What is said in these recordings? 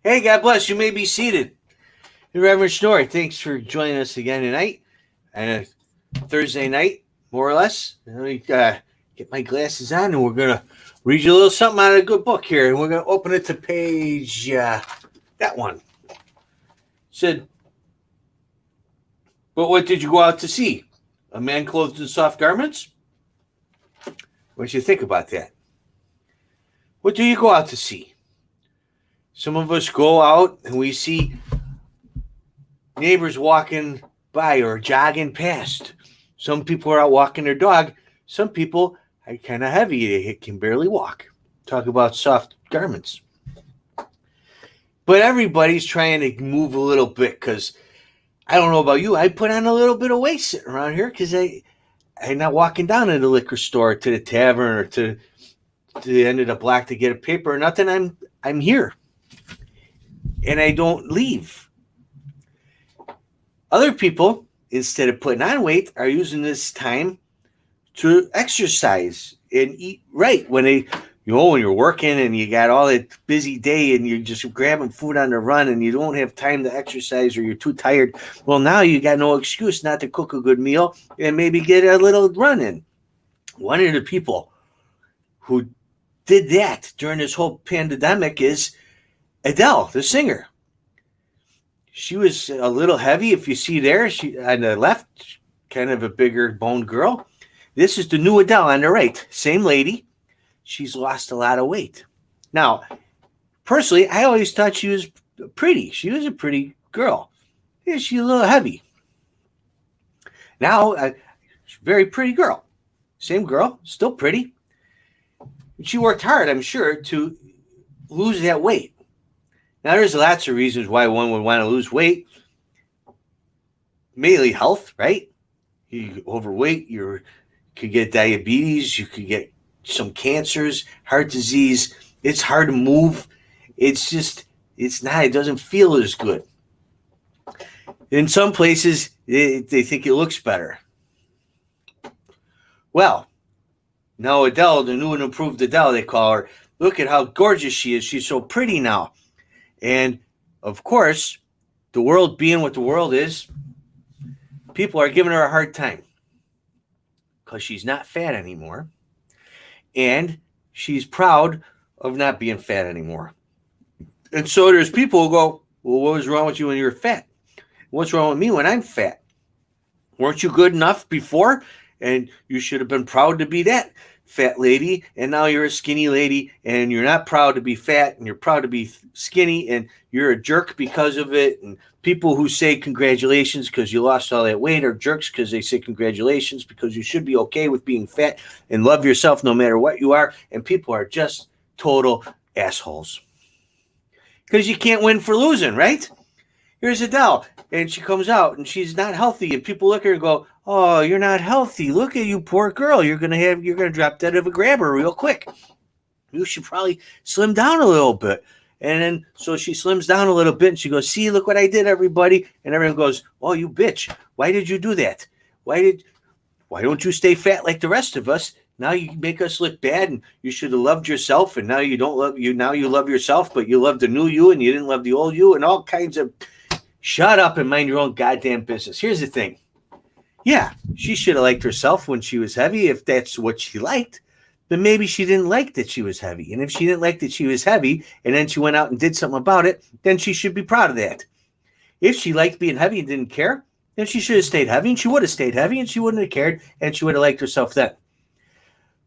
Hey, God bless. You may be seated. Reverend Schnorr, thanks for joining us again tonight. And Thursday night, more or less. Let me get my glasses on, and we're going to read you a little something out of a good book here. And we're going to open it to page that one. It said, "But what did you go out to see? A man clothed in soft garments?" What do you think about that? What do you go out to see? Some of us go out and we see neighbors walking by or jogging past. Some people are out walking their dog. Some people are kind of heavy. They can barely walk. Talk about soft garments. But everybody's trying to move a little bit because I don't know about you. I put on a little bit of weight sitting around here because I'm not walking down to the liquor store, to the tavern, or to the end of the block to get a paper or nothing. I'm here. And I don't leave. Other people, instead of putting on weight, are using this time to exercise and eat right. When you're working and you got all that busy day and you're just grabbing food on the run and you don't have time to exercise or you're too tired, well, now you got no excuse not to cook a good meal and maybe get a little run in. One of the people who did that during this whole pandemic is Adele, the singer. She was a little heavy. If you see there, she on the left, kind of a bigger boned girl. This is the new Adele on the right. Same lady. She's lost a lot of weight. Now, personally, I always thought she was pretty. She was a pretty girl. Yeah, she's a little heavy. Now, she's a very pretty girl. Same girl, still pretty. She worked hard, I'm sure, to lose that weight. Now, there's lots of reasons why one would want to lose weight. Mainly health, right? You overweight, you could get diabetes, you could get some cancers, heart disease. It's hard to move. It doesn't feel as good. In some places, they think it looks better. Well, now Adele, the new and improved Adele, they call her, look at how gorgeous she is. She's so pretty now. And, of course, the world being what the world is, people are giving her a hard time because she's not fat anymore. And she's proud of not being fat anymore. And so there's people who go, well, what was wrong with you when you were fat? What's wrong with me when I'm fat? Weren't you good enough before? And you should have been proud to be that fat lady, and now you're a skinny lady, and you're not proud to be fat, and you're proud to be skinny, and you're a jerk because of it. And people who say congratulations because you lost all that weight are jerks because they say congratulations because you should be okay with being fat and love yourself no matter what you are. And people are just total assholes because you can't win for losing, right? Here's Adele, and she comes out, and she's not healthy, and people look at her and go, oh, you're not healthy. Look at you, poor girl. You're gonna drop dead of a grabber real quick. You should probably slim down a little bit. And then so she slims down a little bit and she goes, see, look what I did, everybody. And everyone goes, oh, you bitch. Why did you do that? Why don't you stay fat like the rest of us? Now you make us look bad, and you should have loved yourself, and now you don't love you. Now you love yourself, but you love the new you and you didn't love the old you, and all kinds of shut up and mind your own goddamn business. Here's the thing. Yeah, she should have liked herself when she was heavy if that's what she liked. But maybe she didn't like that she was heavy. And if she didn't like that she was heavy and then she went out and did something about it, then she should be proud of that. If she liked being heavy and didn't care, then she should have stayed heavy, and she would have stayed heavy, and she wouldn't have cared, and she would have liked herself then.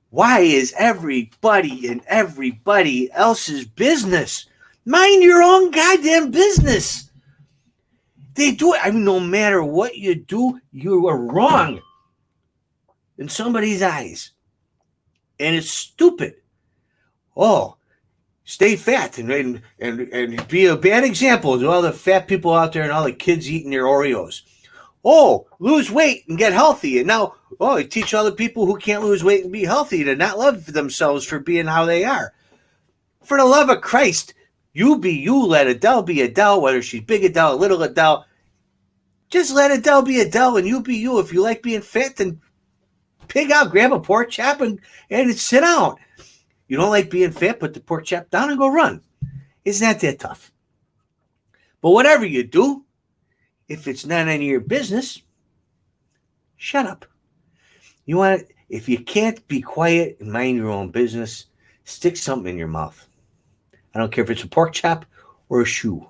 Why is everybody in everybody else's business? Mind your own goddamn business. They do it. I mean, no matter what you do, you are wrong in somebody's eyes. And it's stupid. Oh, stay fat and be a bad example to all the fat people out there and all the kids eating their Oreos. Oh, lose weight and get healthy. And now, you teach other people who can't lose weight and be healthy to not love themselves for being how they are. For the love of Christ, you be you. Let Adele be Adele, whether she's big Adele, little Adele. Just let Adele be Adele and you be you. If you like being fit, then pig out, grab a pork chop and sit down. You don't like being fit, put the pork chop down and go run. It's not that tough. But whatever you do, if it's not any of your business, shut up. You want if you can't be quiet and mind your own business, stick something in your mouth. I don't care if it's a pork chop or a shoe.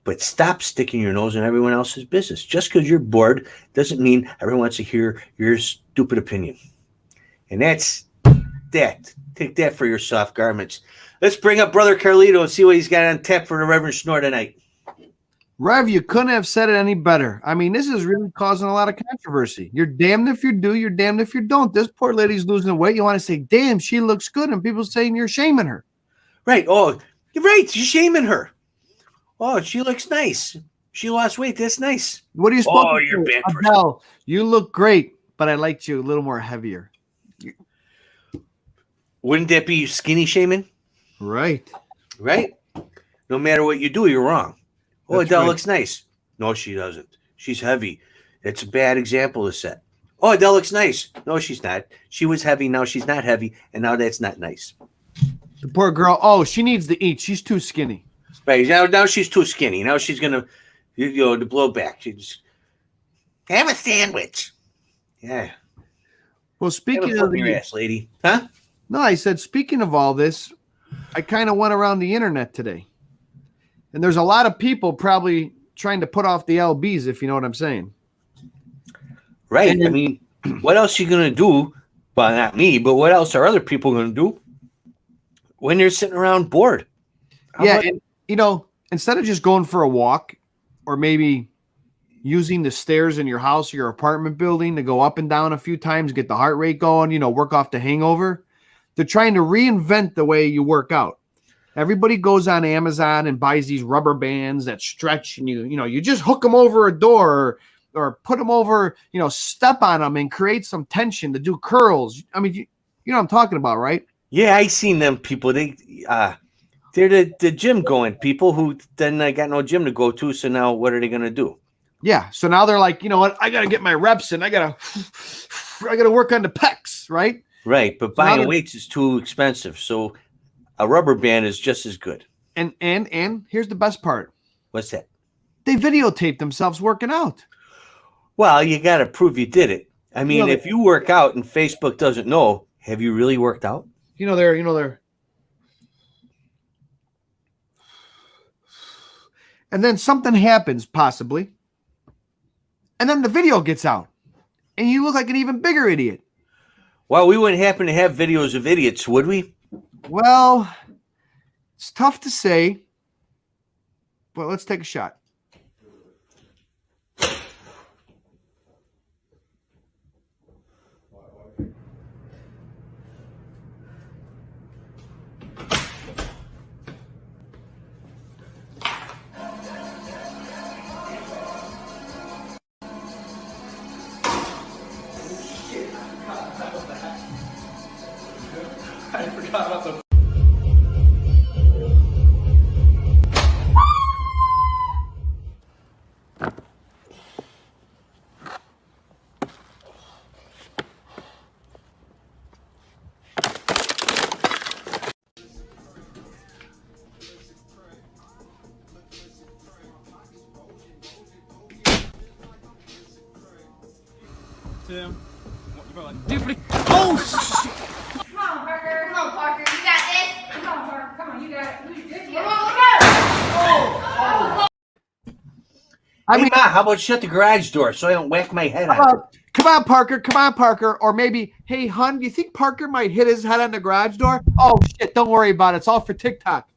But stop sticking your nose in everyone else's business. Just because you're bored doesn't mean everyone wants to hear your stupid opinion. And that's that. Take that for your soft garments. Let's bring up Brother Carlito and see what he's got on tap for the Reverend Schnorr tonight. Rev, you couldn't have said it any better. I mean, this is really causing a lot of controversy. You're damned if you do, you're damned if you don't. This poor lady's losing weight. You want to say, damn, she looks good. And people saying you're shaming her. Right. Oh, you're right. You're shaming her. Oh, she looks nice. She lost weight. That's nice. What are you supposed to you're say? bad person. Adele, you look great, but I liked you a little more heavier. Wouldn't that be skinny shaming? Right. Right? No matter what you do, you're wrong. Oh, That's Adele right. looks nice. No, she doesn't. She's heavy. It's a bad example to set. Oh, Adele looks nice. No, she's not. She was heavy. Now she's not heavy. And now that's not nice. The poor girl, oh, she needs to eat. She's too skinny. Right. Now she's too skinny. Now she's going to blow back. She just have a sandwich. Yeah. Well, Have a speaking foot of in your the, ass, lady. Huh? no, I said, speaking of all this, I kind of went around the internet today. And there's a lot of people probably trying to put off the LBs, if you know what I'm saying. Right. And then- I mean, what else are you going to do? Well, not me, but what else are other people going to do when you're sitting around bored? Yeah, and, you know, instead of just going for a walk or maybe using the stairs in your house or your apartment building to go up and down a few times, get the heart rate going, you know, work off the hangover, they're trying to reinvent the way you work out. Everybody goes on Amazon and buys these rubber bands that stretch, and you just hook them over a door or put them over, step on them and create some tension to do curls. I mean, you know what I'm talking about, right? Yeah, I seen them people. They're the gym going people who then got no gym to go to. So now what are they going to do? Yeah. So now they're like, you know what? I got to get my reps in. I got to work on the pecs, right? Right. But buying weights is too expensive. So a rubber band is just as good. And here's the best part. What's that? They videotape themselves working out. Well, you got to prove you did it. I mean, if you work out and Facebook doesn't know, have you really worked out? They're and then something happens possibly. And then the video gets out. And you look like an even bigger idiot. Well, we wouldn't happen to have videos of idiots, would we? Well, it's tough to say. But let's take a shot. I forgot about the. Tim, what you got? Different. Oh shit! Come on, Parker. Come on, Parker. You got this. Come on, Parker. Come on, you got it. You good? Come on, go. I mean, Ma, how about shut the garage door so I don't whack my head on it? come on, Parker. Come on, Parker. Or maybe, hey, hon, do you think Parker might hit his head on the garage door? Oh, shit. Don't worry about it. It's all for TikTok.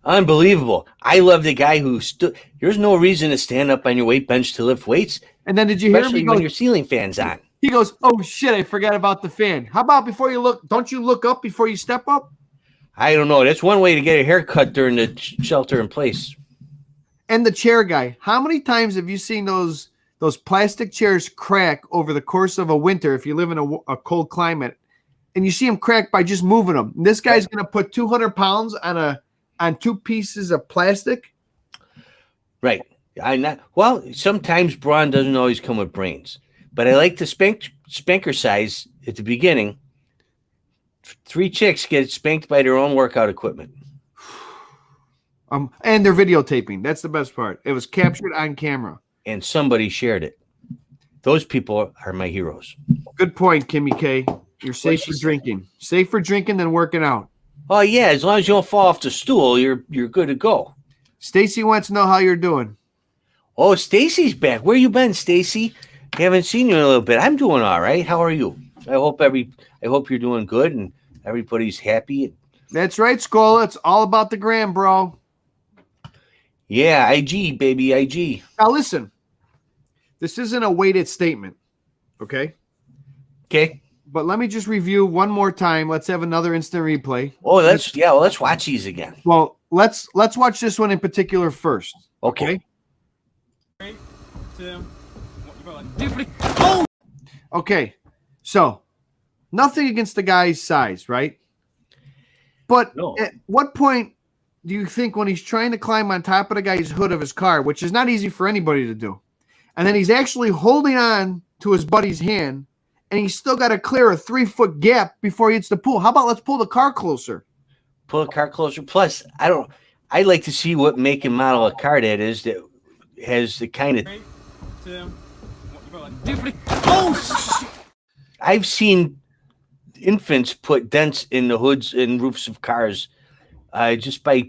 Unbelievable. I love the guy who stood. There's no reason to stand up on your weight bench to lift weights, And then did you hear him? especially He when goes, your ceiling fan's on. he goes, oh, shit, I forgot about the fan. How about before you look, don't you look up before you step up? I don't know. That's one way to get a haircut during the shelter in place. And the chair guy. How many times have you seen those plastic chairs crack over the course of a winter if you live in a cold climate? And you see them crack by just moving them. And this guy's going to put 200 pounds on two pieces of plastic. Right. Well, sometimes brawn doesn't always come with brains. But I like the spanker size at the beginning. 3 chicks get spanked by their own workout equipment. And they're videotaping. That's the best part. It was captured on camera. And somebody shared it. Those people are my heroes. Good point, Kimmy K. You're safe she for say? drinking. Safe for drinking than working out. Oh yeah, as long as you don't fall off the stool, you're good to go. Stacy wants to know how you're doing. Oh, Stacy's back. Where you been, Stacy? Haven't seen you in a little bit. I'm doing all right. How are you? I hope you're doing good and everybody's happy. That's right, Scola. It's all about the gram, bro. Yeah, IG, baby, IG. Now listen, this isn't a weighted statement, okay? Okay. But let me just review one more time. Let's have another instant replay. Oh, let's watch these again. Well, let's watch this one in particular first. Okay. 3, 2, 1. You're like, different. Oh! Okay. So, nothing against the guy's size, right? But No. at what point do you think when he's trying to climb on top of the guy's hood of his car, which is not easy for anybody to do, and then he's actually holding on to his buddy's hand, and he's still got to clear a 3-foot gap before he hits the pool? How about let's pull the car closer? Pull the car closer. Plus, I'd like to see what make and model of car that is that has the kind of 3, 2, 1. You're like, different. Oh! Shit. I've seen infants put dents in the hoods and roofs of cars just by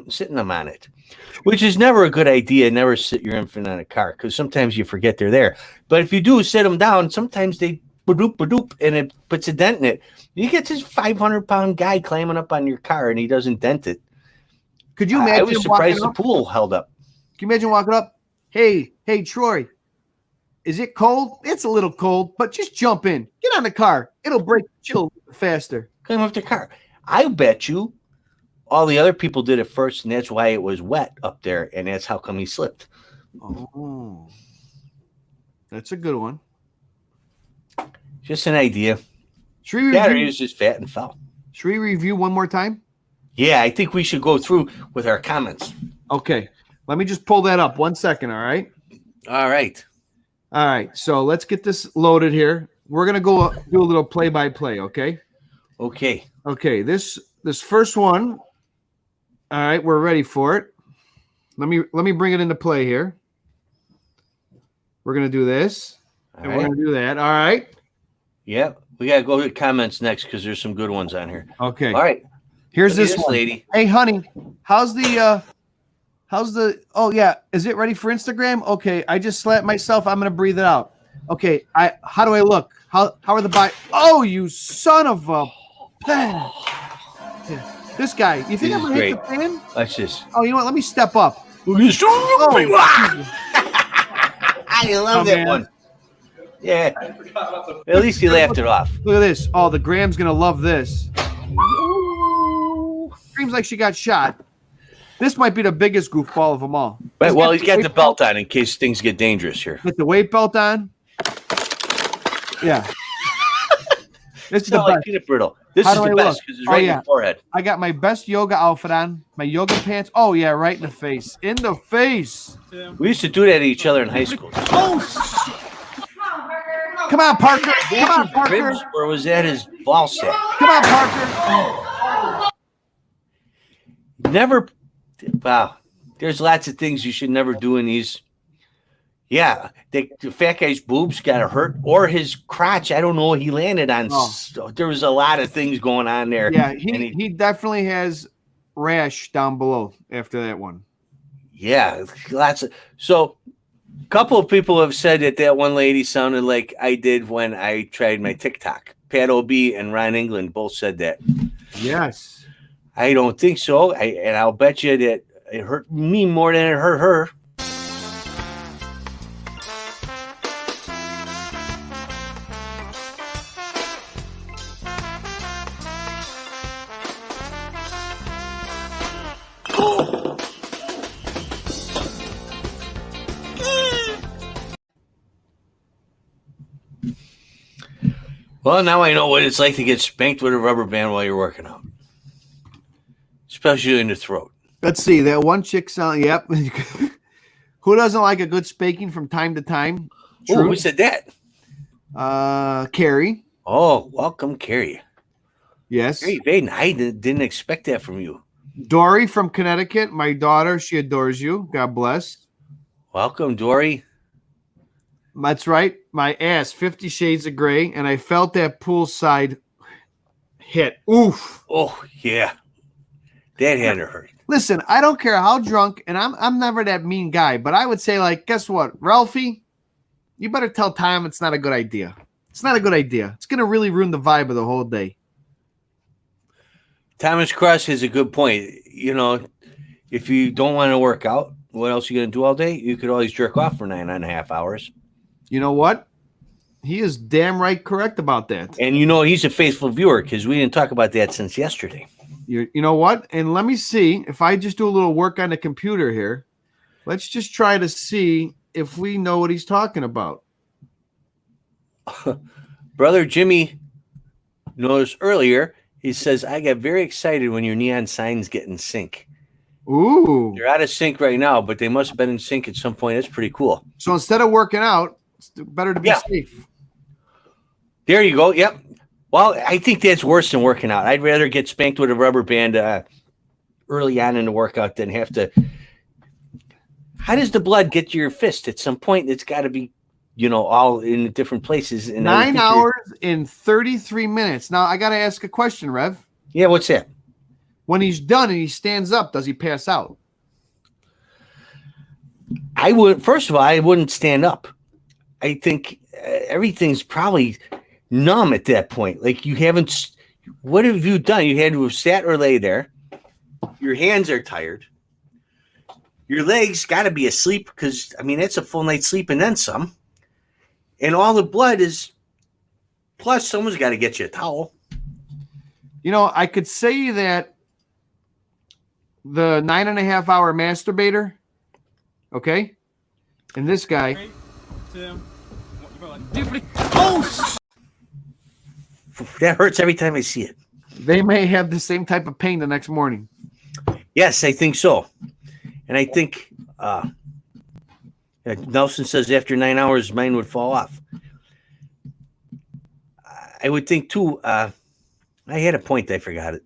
sitting them on it, which is never a good idea. Never sit your infant on a car because sometimes you forget they're there. But if you do sit them down, sometimes they badoop, and it puts a dent in it. You get this 500-pound guy climbing up on your car and he doesn't dent it. Could you imagine? I was him surprised walking the up? pool held up. Can you imagine walking up? Hey, Troy, is it cold? It's a little cold, but just jump in. Get on the car. It'll break the chill faster. Climb up the car. I bet you all the other people did it first, and that's why it was wet up there, and that's how come he slipped. Oh, that's a good one. Just an idea. Should we Yeah, he review, was just fat and fell. should we review one more time? Yeah, I think we should go through with our comments. Okay. Let me just pull that up 1 second, all right? All right. All right. So let's get this loaded here. We're going to go do a little play-by-play, okay? Okay. Okay, this first one. All right, we're ready for it. Let me bring it into play here. We're going to do this. All And we're right. going to do that. All right? Yeah, we got to go to comments next because there's some good ones on here. Okay. All right. Here's Look at this one. lady. Hey, honey, how's the oh yeah, is it ready for Instagram? Okay, I just slapped myself. I'm gonna breathe it out. Okay, how do I look? How are the Oh, you son of a this guy. You think This I'm is gonna hit the great. fan? Watch this. Oh, you know what? Let me step up. Look at this. Oh, I love Oh, that man. one. Yeah. At least he laughed it off. look at this. Oh, the Graham's gonna love this. Screams like she got shot. This might be the biggest goofball of them all. But, well, he's got weight the belt on in case things get dangerous here. With the weight belt on. Yeah. This is It's the not like best. peanut brittle. This How is do the I best look? because it's Oh, right in yeah. the forehead. I got my best yoga outfit on, my yoga pants. Oh yeah, right in the face. In the face. 2. We used to do that to each other in high school. Oh! Shit. Come on, Parker. Come on, Parker. Come on, Parker. Ribs, or was that his ball sack? Come on, Parker. Never. Wow. There's lots of things you should never do in these. Yeah, the fat guy's boobs got hurt, or his crotch. I don't know. He landed on. Oh. There was a lot of things going on there. Yeah, And he definitely has rash down below after that one. Yeah, lots of. So, a couple of people have said that one lady sounded like I did when I tried my TikTok. Pat O'B and Ron England both said that. Yes. I don't think so. And I'll bet you that it hurt me more than it hurt her. Well, now I know what it's like to get spanked with a rubber band while you're working out, especially in the throat. Let's see. That one chick sound. Yep. Who doesn't like a good spanking from time to time? Oh, True. who said that? Carrie. Oh, welcome, Carrie. Yes. Carrie Vaden, I didn't expect that from you. Dory from Connecticut, my daughter, she adores you. God bless. Welcome, Dory. That's right. My ass, 50 Shades of Gray, and I felt that poolside hit. Oof. Oh, yeah. That had to hurt. Listen, I don't care how drunk, and I'm never that mean guy, but I would say, like, guess what, Ralphie? You better tell Tom it's not a good idea. It's not a good idea. It's gonna really ruin the vibe of the whole day. Thomas Cross has a good point. You know, if you don't want to work out, what else are you going to do all day? You could always jerk off for 9.5 hours. You know what? He is damn right correct about that. And you know, he's a faithful viewer because we didn't talk about that since yesterday. You know what? And let me see if I just do a little work on the computer here. Let's just try to see if we know what he's talking about. Brother Jimmy noticed earlier, he says, I get very excited when your neon signs get in sync. Ooh. They're out of sync right now, but they must have been in sync at some point. That's pretty cool. So instead of working out, it's better to be Yeah. safe. There you go. Yep. Well, I think that's worse than working out. I'd rather get spanked with a rubber band early on in the workout than have to. How does the blood get to your fist? At some point, it's got to be, you know, all in different places. And 9 hours and 33 minutes. Now, I got to ask a question, Rev. Yeah, what's that? When he's done and he stands up, does he pass out? I would. First of all, I wouldn't stand up. I think everything's probably numb at that point. Like you haven't. What have you done? You had to have sat or lay there. Your hands are tired. Your legs got to be asleep because I mean that's a full night's sleep and then some. And all the blood is. Plus, someone's got to get you a towel. You know, I could say that the 9.5 hour masturbator, okay, and this guy. 3, 2, 1. You go like different. Oh! That hurts every time I see it. They may have the same type of pain the next morning. Yes, I think so. And I think Nelson says after 9 hours, mine would fall off. I would think, too, I had a point. I forgot it.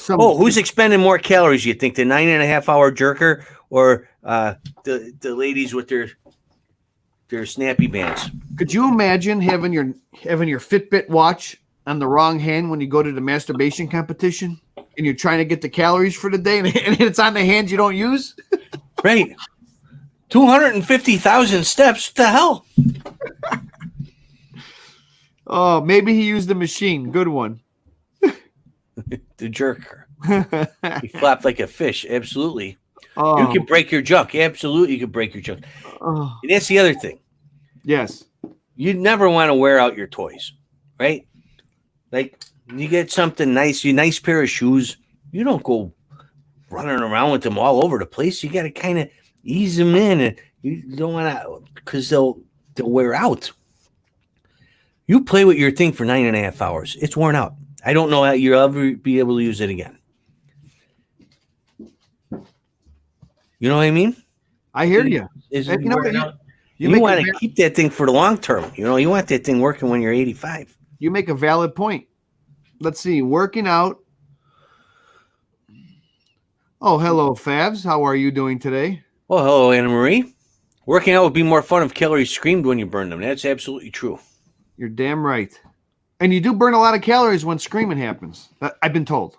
Who's expending more calories, you think, the 9.5 hour jerker or the ladies with their snappy bands? Could you imagine having your Fitbit watch on the wrong hand when you go to the masturbation competition and you're trying to get the calories for the day and it's on the hand you don't use? Right. 250,000 steps. What the hell? Oh, maybe he used the machine. Good one. The jerker. He flopped like a fish. Absolutely. Oh, You could break your junk. Absolutely, you could break your junk. oh, And that's the other thing. yes. You never want to wear out your toys, right? Like you get something nice, you nice pair of shoes. You don't go running around with them all over the place. You got to kind of ease them in, and you don't want to because they'll wear out. You play with your thing for 9.5 hours. It's worn out. I don't know how you'll ever be able to use it again. You know what I mean? I hear you. Is And it you know worn what, out? You You make want a to va- keep that thing for the long term. You know, you want that thing working when you're 85. you make a valid point. Let's see. Working out. Oh, hello, Favs. How are you doing today? Well, hello, Anna Marie. Working out would be more fun if calories screamed when you burn them. That's absolutely true. You're damn right. And you do burn a lot of calories when screaming happens. I've been told.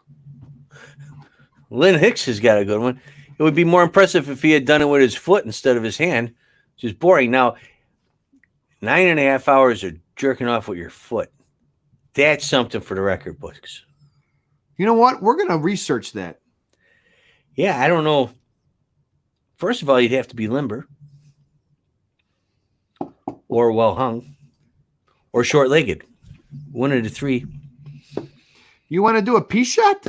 Lynn Hicks has got a good one. It would be more impressive if he had done it with his foot instead of his hand, which is boring. Now, 9.5 hours of jerking off with your foot. That's something for the record books. You know what? We're going to research that. Yeah, I don't know. First of all, you'd have to be limber or well hung or short legged. One of the three. You want to do a pee shot?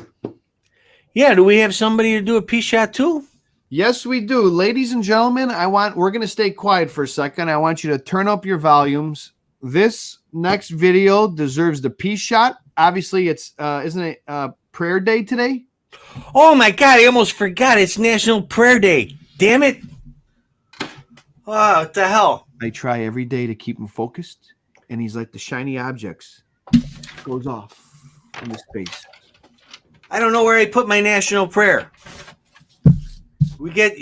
Yeah, do we have somebody to do a pee shot too? Yes, we do. Ladies and gentlemen, we're going to stay quiet for a second. I want you to turn up your volumes. This next video deserves the pee shot. Obviously, it's isn't it prayer day today? Oh my God, I almost forgot. It's National Prayer Day. Damn it. Oh, what the hell? I try every day to keep him focused, and he's like the shiny objects. Goes off into space. I don't know where I put my national prayer. We get,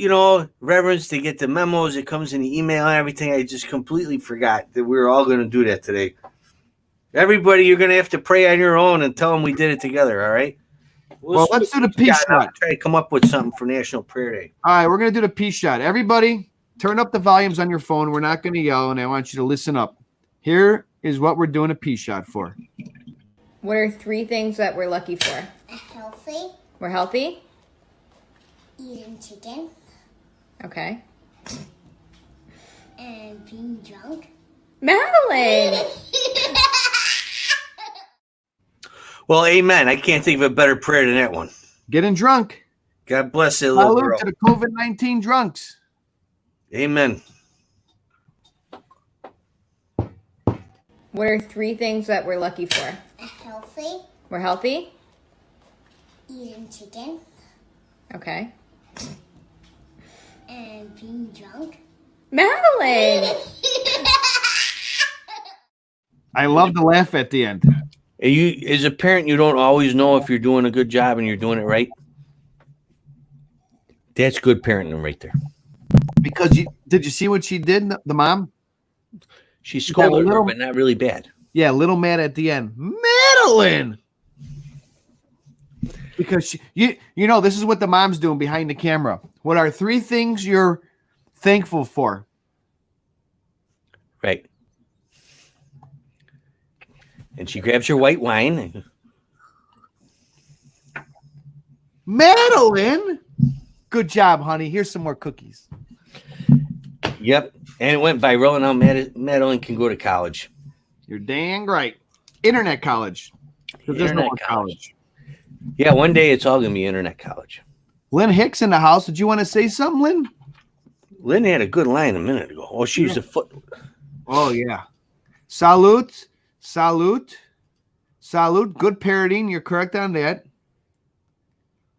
reverends, they get the memos. It comes in the email and everything. I just completely forgot that we were all going to do that today. Everybody, you're going to have to pray on your own and tell them we did it together, all right? Well, let's do the peace shot. Try to come up with something for National Prayer Day. All right, we're going to do the peace shot. Everybody, turn up the volumes on your phone. We're not going to yell, and I want you to listen up. Here is what we're doing a peace shot for. What are 3 things that we're lucky for? Healthy, We're healthy. eating chicken, Okay. and being drunk. Madeline! Well, amen. I can't think of a better prayer than that one. Getting drunk. God bless that little Salute girl. to the COVID-19 drunks. Amen. What are 3 things that we're lucky for? Healthy, We're healthy. eating chicken, Okay. and being drunk. Madeline! I love to laugh at the end. You, as a parent, you don't always know if you're doing a good job and you're doing it right. That's good parenting right there. Because did you see what she did, the mom? She scolded a little- her, but not really bad. Yeah, little mad at the end. Madeline! Because this is what the mom's doing behind the camera. What are 3 things you're thankful for? Right. And she grabs her white wine. Madeline! Good job, honey. Here's some more cookies. Yep. And it went viral, and now Madeline can go to college. You're dang right. Internet college. 'Cause there's no Internet more college. Yeah, one day it's all going to be internet college. Lynn Hicks in the house. Did you want to say something, Lynn? Lynn had a good line a minute ago. Oh, she was a foot. Oh, yeah. Salute. Salute. Salute. Good parroting. You're correct on that.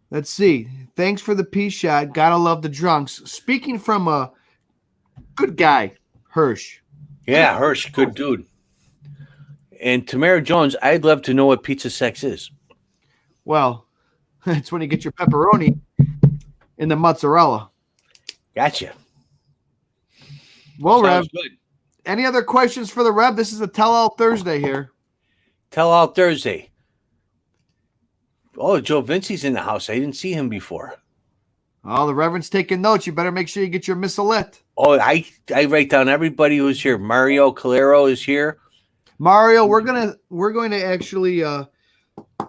Let's see. Thanks for the peace shot. Gotta love the drunks. Speaking from a good guy, Hirsch. Yeah, Hirsch, good dude. And Tamara Jones, I'd love to know what pizza sex is. Well, it's when you get your pepperoni in the mozzarella. Gotcha. Well, Rev, Sounds good. any other questions for the Rev? This is a tell-all Thursday here. Tell all Thursday. Oh, Joe Vinci's in the house. I didn't see him before. Oh, the Reverend's taking notes. You better make sure you get your missalette. Oh, I write down everybody who's here. Mario Calero is here. Mario, we're going to actually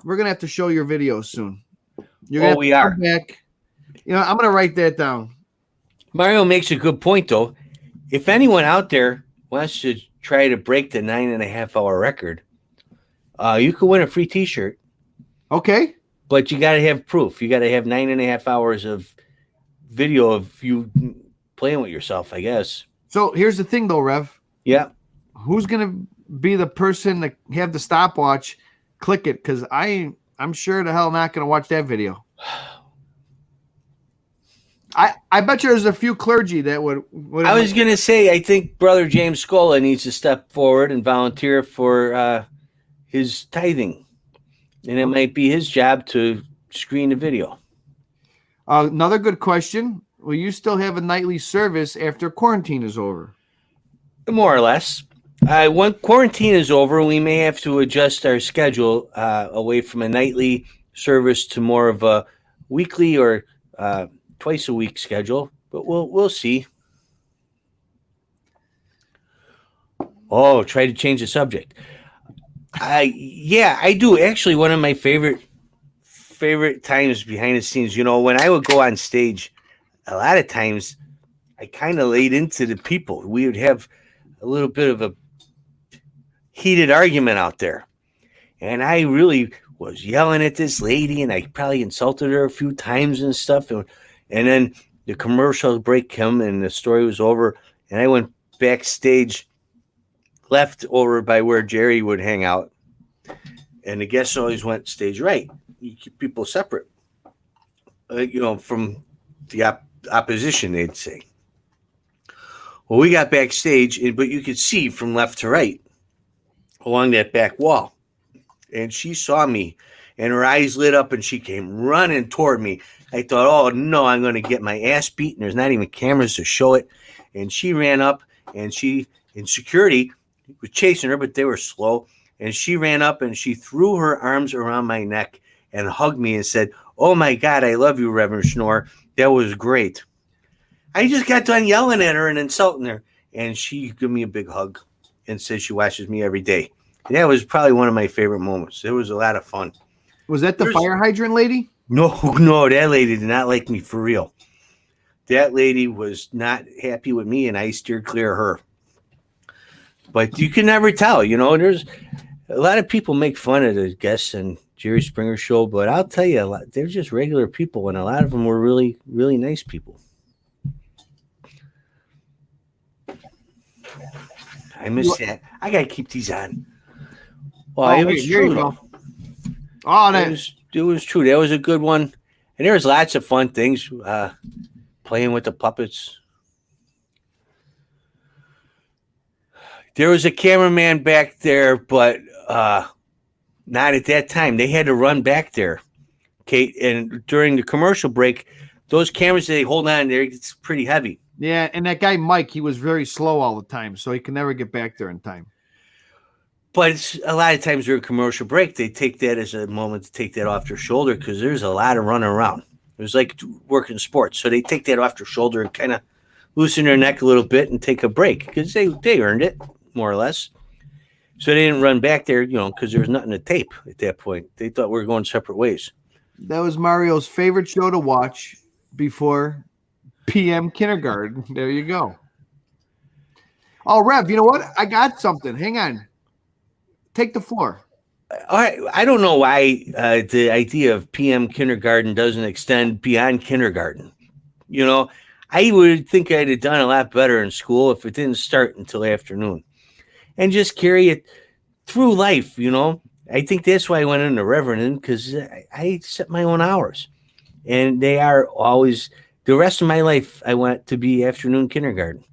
we're gonna have to show your videos soon. You're gonna Oh, we have to are. come back. I'm gonna write that down. Mario makes a good point, though. If anyone out there wants to try to break the 9.5 hour record, you could win a free T-shirt, Okay. but you got to have proof. You got to have 9.5 hours of video of you playing with yourself, I guess. So here's the thing, though, Rev. Yeah. Who's gonna be the person to have the stopwatch? Click it, because I'm sure the hell not gonna watch that video. I bet you there's a few clergy that would I was going to say, I think Brother James Scola needs to step forward and volunteer for his tithing. And it might be his job to screen the video. Another good question. Will you still have a nightly service after quarantine is over? More or less. When quarantine is over, we may have to adjust our schedule away from a nightly service to more of a weekly or twice a week schedule, but we'll see. Oh, try to change the subject. I do. Actually, one of my favorite times behind the scenes, when I would go on stage, a lot of times I kind of laid into the people. We would have a little bit of a heated argument out there. And I really was yelling at this lady, and I probably insulted her a few times and stuff. And then the commercial break came, and the story was over. And I went backstage, left over by where Jerry would hang out. And the guests always went stage right. You keep people separate, from the opposition, they'd say. Well, we got backstage, but you could see from left to right along that back wall. And she saw me, and her eyes lit up, and she came running toward me. I thought, oh no, I'm going to get my ass beat, and there's not even cameras to show it. And she ran up, and in security was chasing her, but they were slow. And she ran up, and she threw her arms around my neck and hugged me and said, "Oh my God, I love you, Reverend Schnorr. That was great." I just got done yelling at her and insulting her, and she gave me a big hug and said she watches me every day. And that was probably one of my favorite moments. It was a lot of fun. Was that the fire hydrant lady? No, that lady did not like me for real. That lady was not happy with me, and I steered clear of her. But you can never tell, there's a lot of people make fun of the guests and Jerry Springer show, but I'll tell you, they're just regular people, and a lot of them were really, really nice people. I miss that. I gotta keep these on. Well, it was true. Oh, it was true. That was a good one, and there was lots of fun things. Playing with the puppets. There was a cameraman back there, but not at that time. They had to run back there. Okay, and during the commercial break, those cameras they hold on there, it's pretty heavy. Yeah, and that guy Mike, he was very slow all the time, so he could never get back there in time. But it's, a lot of times during commercial break, they take that as a moment to take that off their shoulder because there's a lot of running around. It was like working sports, so they take that off their shoulder and kind of loosen their neck a little bit and take a break because they earned it, more or less. So they didn't run back there, because there was nothing to tape at that point. They thought we were going separate ways. That was Mario's favorite show to watch before PM Kindergarten. There you go. Oh, Rev, you know what? I got something. Hang on. Take the floor. All right. I don't know why the idea of PM Kindergarten doesn't extend beyond kindergarten. I would think I'd have done a lot better in school if it didn't start until afternoon. And just carry it through life, I think that's why I went into Reverend, because I set my own hours. And they are always, the rest of my life, I want to be afternoon kindergarten.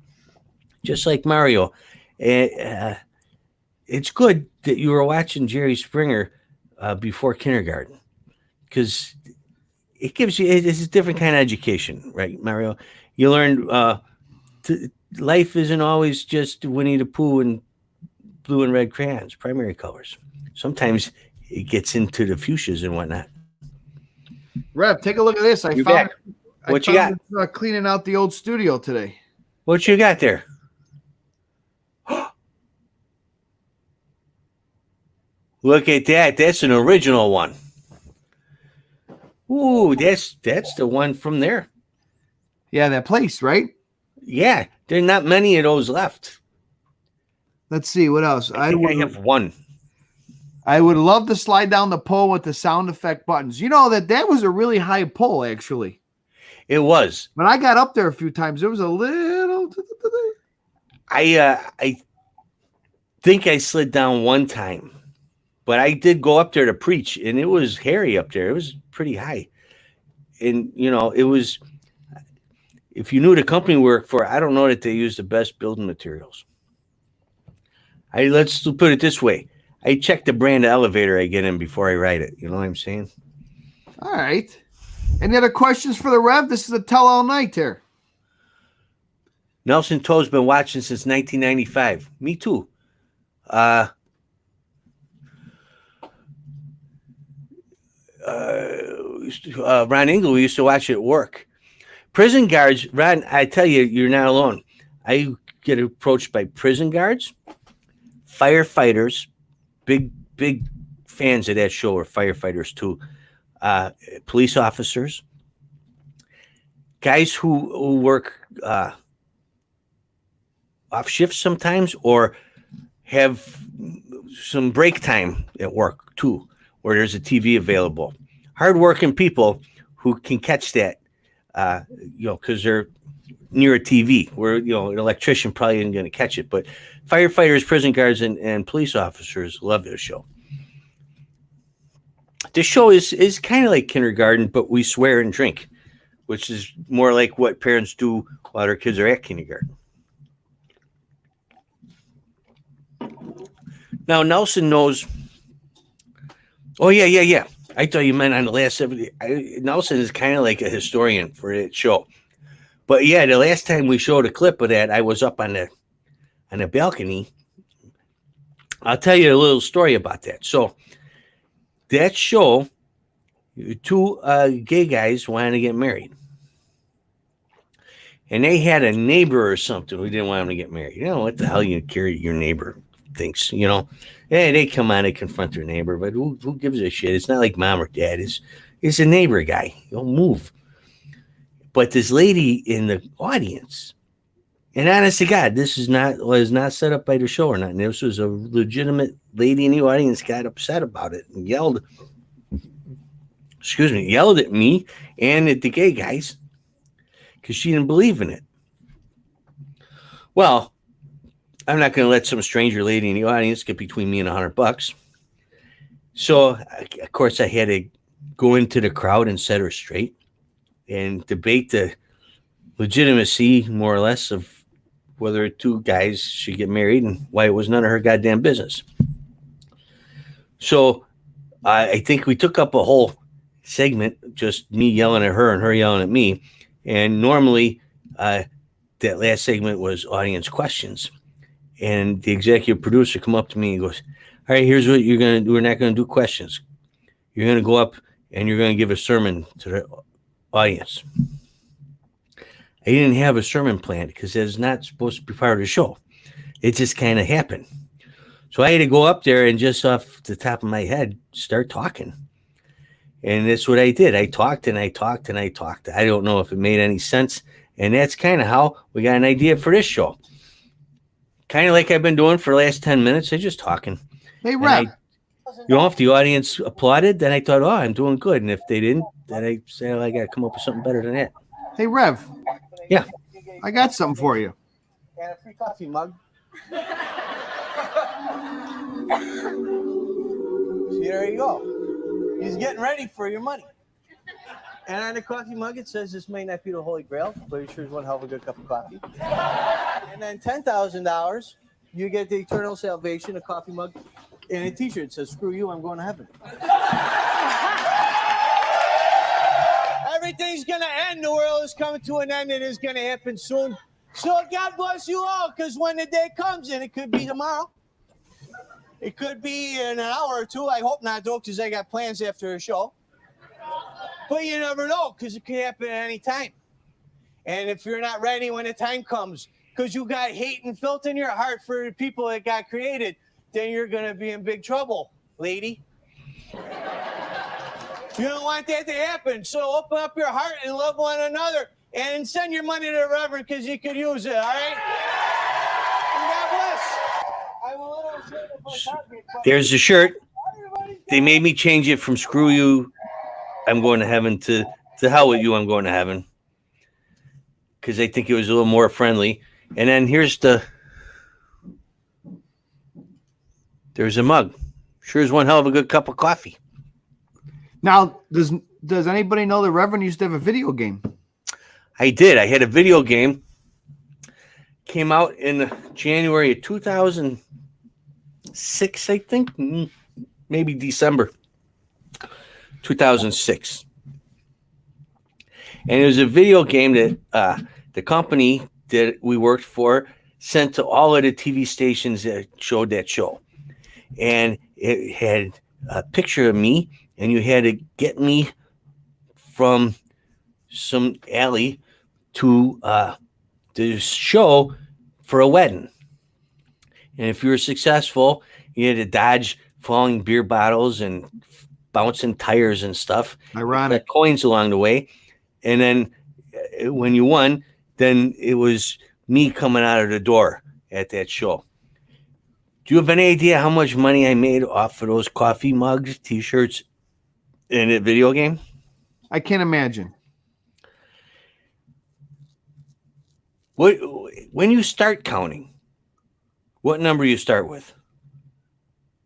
Just like Mario. It's good that you were watching Jerry Springer before kindergarten. Because it gives you, it's a different kind of education, right, Mario? You learn life isn't always just Winnie the Pooh and blue and red crayons, primary colors. Sometimes it gets into the fuchsias and whatnot. Rev, take a look at this. I You're found back. What you got? Cleaning out the old studio today. What you got there? Look at that. That's an original one. Ooh, that's the one from there. Yeah, that place, right? Yeah, there are not many of those left. Let's see what else. I have one. I would love to slide down the pole with the sound effect buttons. You know that was a really high pole, actually. It was. When I got up there a few times, it was a little. I think I slid down one time, but I did go up there to preach, and it was hairy up there. It was pretty high, and it was. If you knew the company we worked for, I don't know that they used the best building materials. Let's put it this way. I check the brand of elevator I get in before I ride it. You know what I'm saying? All right. Any other questions for the Rev? This is a tell all night here. Nelson Toe's been watching since 1995. Me too. Ron Engel, we used to watch it at work. Prison guards, Ron, I tell you, you're not alone. I get approached by prison guards, firefighters, big fans of that show are firefighters too, police officers, guys who work off shifts sometimes or have some break time at work too, where there's a TV available. Hardworking people who can catch that, because they're near a TV where, an electrician probably isn't going to catch it. But firefighters, prison guards, and police officers love this show. This show is kind of like kindergarten, but we swear and drink, which is more like what parents do while their kids are at kindergarten. Now, Nelson knows. Oh, yeah. I thought you meant on the last 70. Nelson is kind of like a historian for that show. But yeah, the last time we showed a clip of that, I was up on the balcony. I'll tell you a little story about that. So that show, two gay guys wanted to get married. And they had a neighbor or something who didn't want them to get married. You know, what the hell you care your neighbor thinks, you know? Hey, they come on, they confront their neighbor, but who gives a shit? It's not like mom or dad. It's a neighbor guy. He'll move. But this lady in the audience, and honest to God, this was not set up by the show or nothing. This was a legitimate lady in the audience got upset about it and yelled at me and at the gay guys because she didn't believe in it. Well, I'm not going to let some stranger lady in the audience get between me and $100. So, of course, I had to go into the crowd and set her straight and debate the legitimacy, more or less, of whether two guys should get married and why it was none of her goddamn business. So I think we took up a whole segment, just me yelling at her and her yelling at me. And normally that last segment was audience questions. And the executive producer come up to me and goes, all right, here's what you're going to do. We're not going to do questions. You're going to go up and you're going to give a sermon to the audience. I didn't have a sermon planned because it's not supposed to be part of the show. It just kind of happened. So I had to go up there and just off the top of my head, start talking. And that's what I did. I talked and I talked and I talked. I don't know if it made any sense. And that's kind of how we got an idea for this show. Kind of like I've been doing for the last 10 minutes. I'm just talking. Hey, Rev. If the audience applauded, then I thought, oh, I'm doing good. And if they didn't, then I said, oh, I got to come up with something better than that. Hey, Rev. Yeah. I got something for you. And a free coffee mug. See, there you go. He's getting ready for your money. And on the coffee mug, it says this may not be the Holy Grail, but it sure is one hell of a good cup of coffee. And then $10,000, you get the eternal salvation, a coffee mug, and a t-shirt that says, screw you, I'm going to heaven. Everything's going to end. The world is coming to an end, and it's going to happen soon. So God bless you all, because when the day comes, and it could be tomorrow, it could be in an hour or two. I hope not, though, because I got plans after the show. But you never know, because it can happen at any time. And if you're not ready when the time comes, because you got hate and filth in your heart for the people that got created, then you're going to be in big trouble, lady. You don't want that to happen. So open up your heart and love one another. And send your money to the Reverend because he could use it, all right? And God bless. I will There's the shirt. They made me change it from screw you, I'm going to heaven, to hell with you, I'm going to heaven. Because I think it was a little more friendly. And then there's a mug. Sure is one hell of a good cup of coffee. Now, does anybody know the Reverend used to have a video game? I did. I had a video game. Came out in January of 2006, I think. Maybe December 2006. And it was a video game that the company that we worked for sent to all of the TV stations that showed that show. And it had a picture of me, and you had to get me from some alley to the show for a wedding. And if you were successful, you had to dodge falling beer bottles and bouncing tires and stuff. Ironic. Coins along the way. And then when you won, then it was me coming out of the door at that show. Do you have any idea how much money I made off of those coffee mugs, t-shirts, and a video game? I can't imagine. When you start counting, what number you start with?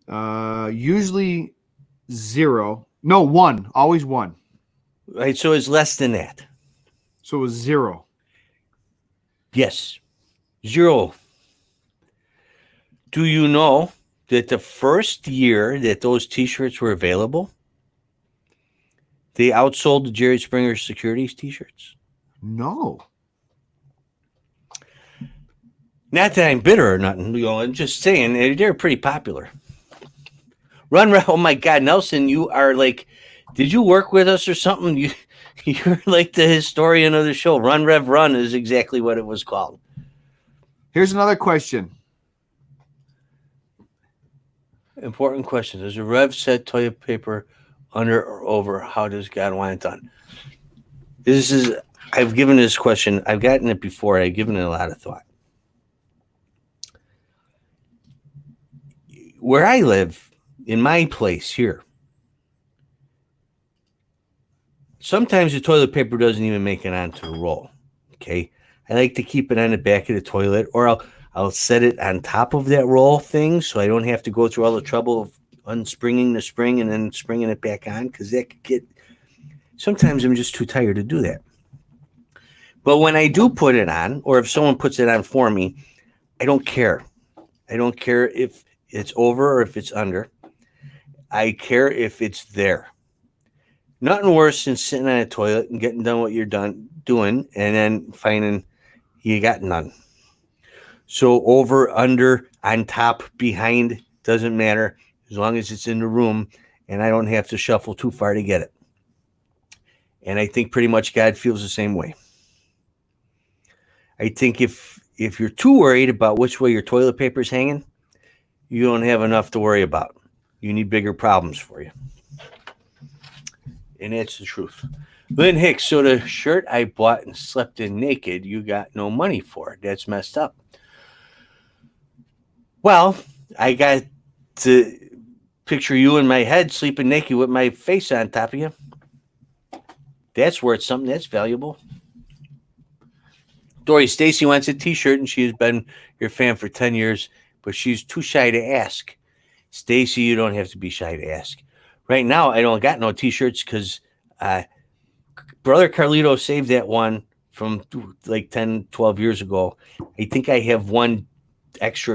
Usually 0. No, 1. Always 1. Right, so it's less than that. So it was 0. Yes, 0. Do you know that the first year that those t-shirts were available, they outsold the Jerry Springer Securities T-shirts? No. Not that I'm bitter or nothing. I'm just saying they're pretty popular. Oh my God, Nelson, you are like, did you work with us or something? You're like the historian of the show. Run, Rev, Run is exactly what it was called. Here's another question. Important question. Does a Rev set toilet paper under or over? How does God want it done? I've given this question. I've gotten it before. I've given it a lot of thought. Where I live, in my place here, sometimes the toilet paper doesn't even make it onto the roll. Okay. I like to keep it on the back of the toilet, or I'll set it on top of that roll thing so I don't have to go through all the trouble of unspringing the spring and then springing it back on, because that could get, sometimes I'm just too tired to do that. But when I do put it on, or if someone puts it on for me, I don't care. I don't care if it's over or if it's under. I care if it's there. Nothing worse than sitting on a toilet and getting done what you're done doing and then finding you got none. So over, under, on top, behind, doesn't matter as long as it's in the room and I don't have to shuffle too far to get it. And I think pretty much God feels the same way. I think if you're too worried about which way your toilet paper is hanging, you don't have enough to worry about. You need bigger problems for you. And that's the truth. Lynn Hicks, so the shirt I bought and slept in naked, you got no money for. That's messed up. Well, I got to picture you in my head sleeping naked with my face on top of you. That's worth something. That's valuable. Dory, Stacy wants a T-shirt, and she has been your fan for 10 years, but she's too shy to ask. Stacy, you don't have to be shy to ask. Right now, I don't got no T-shirts because Brother Carlito saved that one from like 10, 12 years ago. I think I have one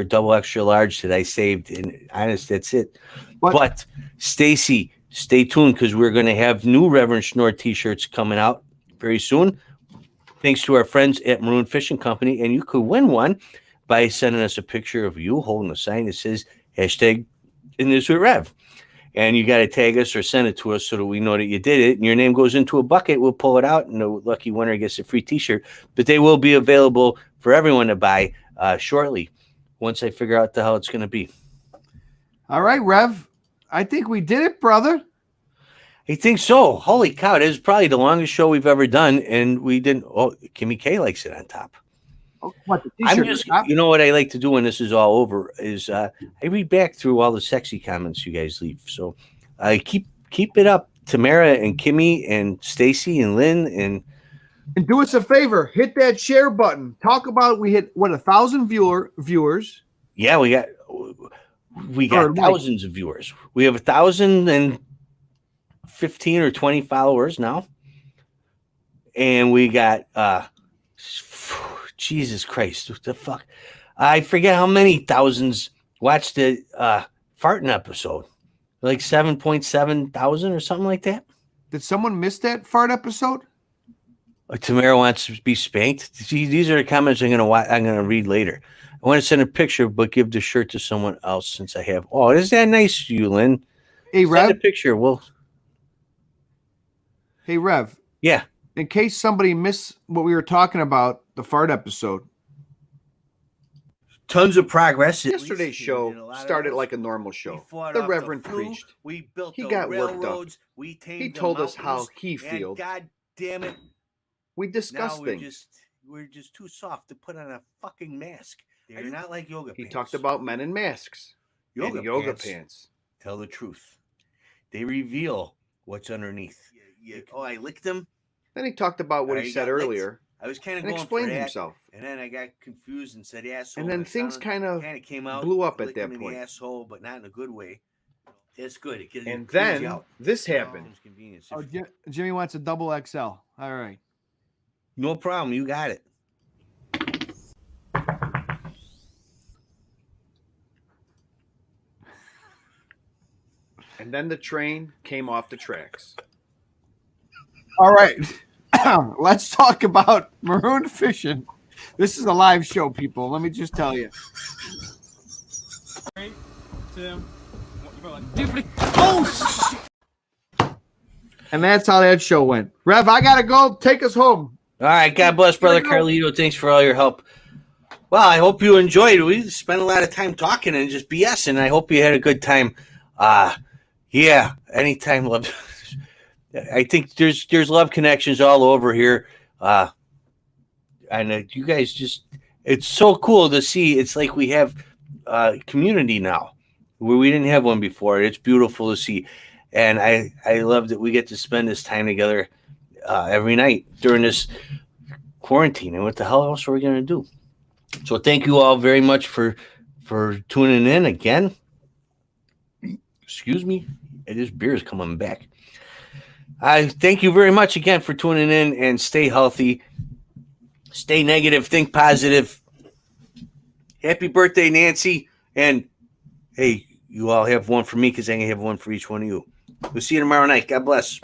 double extra large that I saved, and honest, that's it. But Stacy, stay tuned because we're going to have new Reverend Schnorr T-shirts coming out very soon, thanks to our friends at Maroon Fishing Company, and you could win one by sending us a picture of you holding a sign that says hashtag In This With Rev. And you got to tag us or send it to us so that we know that you did it. And your name goes into a bucket. We'll pull it out, and the lucky winner gets a free T-shirt. But they will be available for everyone to buy shortly once I figure out the hell it's going to be. All right, Rev. I think we did it, brother. I think so. Holy cow. This is probably the longest show we've ever done. And we didn't. Oh, Kimmy K likes it on top. Oh, what, the I'm T-shirt? just, you know what I like to do when this is all over is I read back through all the sexy comments you guys leave. So I keep it up. Tamara and Kimmy and Stacy and Lynn and do us a favor, hit that share button. Talk about we hit 1,000 viewers. Yeah, we got thousands of viewers. We have 1,015 or 20 followers now, and we got Jesus Christ, what the fuck? I forget how many thousands watched the farting episode. Like 7.7 thousand or something like that. Did someone miss that fart episode? Tamara wants to be spanked. See, these are the comments I'm gonna read later. I want to send a picture, but give the shirt to someone else since I have. Oh, is that nice, you, Lynn? Hey, Send Rev. a picture. Well, hey, Rev. Yeah. In case somebody missed what we were talking about, the fart episode. Tons of progress. Yesterday's show started like a normal show. The Reverend preached. We built He got worked up. He told us how he feels. God damn it. We discussed Now things. we're just too soft to put on a fucking mask. They're not like yoga He pants. talked about men in masks and yoga pants. Tell the truth. They reveal what's underneath. Oh, I licked them. Then he talked about what he said earlier I was kind of and going explained for that, himself. and then I got confused and said asshole. And then things kind of came out, blew up at licked that him in point. the asshole, but not in a good way. That's good. It And cleans then you out. this happened. It's convenience. Oh, Jimmy wants a double XL. All right. No problem. You got it. And then the train came off the tracks. All right. Let's talk about maroon fishing. This is a live show, people. Let me just tell you. 3, 2, 1. You go like different. Oh shit! And that's how that show went. Rev, I gotta go. Take us home. All right. God bless, Brother Carlito. Thanks for all your help. Well, I hope you enjoyed. We spent a lot of time talking and just BSing. I hope you had a good time. Yeah, anytime, love. I think there's love connections all over here. And you guys it's so cool to see. It's like we have community now where we didn't have one before. It's beautiful to see. And I love that we get to spend this time together every night during this quarantine. And what the hell else are we going to do? So thank you all very much for tuning in again. Excuse me. This beer is coming back. I thank you very much again for tuning in, and stay healthy, stay negative, think positive. Happy birthday, Nancy. And hey, you all have one for me because I'm going to have one for each one of you. We'll see you tomorrow night. God bless.